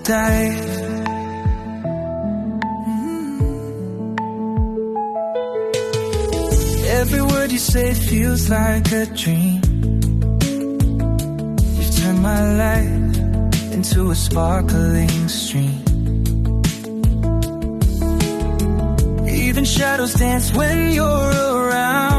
dive. Every word you say feels like a dream. You've turned my life into a sparkling stream. Even shadows dance when you're around.